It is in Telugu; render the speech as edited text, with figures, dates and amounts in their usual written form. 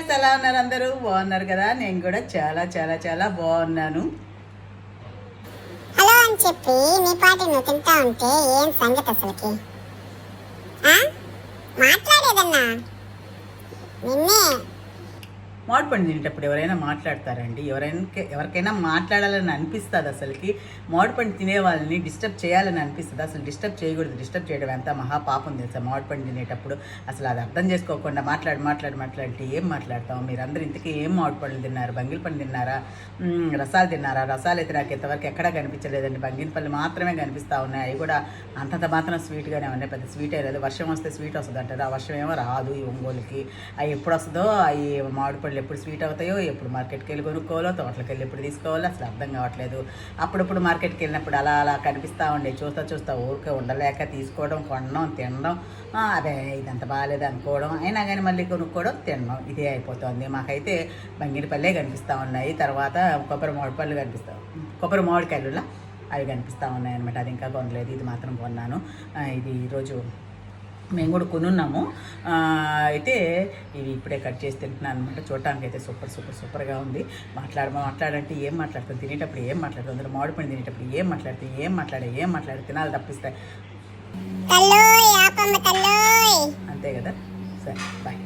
వ్యూవర్స్, ఎలా ఉన్నారు? అందరూ బాగున్నారు కదా? నేను కూడా చాలా చాలా చాలా బాగున్నాను. హలో అని చెప్పి నీ పాటి నువ్వు తింటా ఉంటే ఏం సంగతి అసలుకి? మాట్లాడేదన్నా నిన్నే. మామిడి పండు తినేటప్పుడు ఎవరైనా మాట్లాడతారండి? ఎవరికైనా మాట్లాడాలని అనిపిస్తుంది. అసలుకి మామిడి పండు తినే వాళ్ళని డిస్టర్బ్ చేయాలని అనిపిస్తుంది. అసలు డిస్టర్బ్ చేయకూడదు. డిస్టర్బ్ చేయడం ఎంత మహాపాపం తెలుసా? మామిడి పండు తినేటప్పుడు అసలు అది అర్థం చేసుకోకుండా మాట్లాడితే ఏం మాట్లాడతాం? మీరందరూ ఇంతకీ ఏం మామిడి పండ్లు తిన్నారు? బంగిల్ పండు తిన్నారా? రసాలు తిన్నారా? రసాలు అయితే నాకు ఇంతవరకు ఎక్కడా కనిపించలేదండి. బంగిల్ పళ్ళు మాత్రమే కనిపిస్తూ ఉన్నాయి. అవి కూడా అంతంత మాత్రం స్వీట్గానే ఉన్నాయి. పెద్ద స్వీట్ అయ్యేది. వర్షం వస్తే స్వీట్ వస్తుంది అంటారు. ఆ వర్షం ఏమో రాదు ఈ ఒంగోలుకి. అవి ఎప్పుడు వస్తుందో, అవి మామిడి పళ్ళు ఎప్పుడు స్వీట్ అవుతాయో, ఎప్పుడు మార్కెట్కి వెళ్ళి కొనుక్కోవాలో, తోటలకు వెళ్ళి ఎప్పుడు తీసుకోవాలో అసలు అర్థం కావట్లేదు. అప్పుడప్పుడు మార్కెట్కి వెళ్ళినప్పుడు అలా అలా కనిపిస్తూ ఉండే, చూస్తా ఊరికే ఉండలేక తీసుకోవడం, కొనడం, తినడం, అదే ఇదంతా బాగాలేదు అనుకోవడం, అయినా కానీ మళ్ళీ కొనుక్కోవడం, తినడం, ఇదే అయిపోతుంది. మాకైతే బంగినపల్లే కనిపిస్తూ ఉన్నాయి. తర్వాత కొబ్బరి మామిడికాయలులా అవి కనిపిస్తూ ఉన్నాయి అనమాట. అది ఇంకా కొనలేదు. ఇది మాత్రం కొన్నాను. ఇది ఈరోజు మేము కూడా కొనున్నాము. అయితే ఇవి ఇప్పుడే కట్ చేసి తింటున్నాను అనమాట. చూడటానికి అయితే సూపర్గా ఉంది. మాట్లాడంటే ఏం మాట్లాడుతుంది? తినేటప్పుడు ఏం మాట్లాడుతుంది? అందులో మామిడి పండు తినేటప్పుడు ఏం మాట్లాడి తినాలి తప్పిస్తాయి. అంతే కదా. సరే, బాయ్.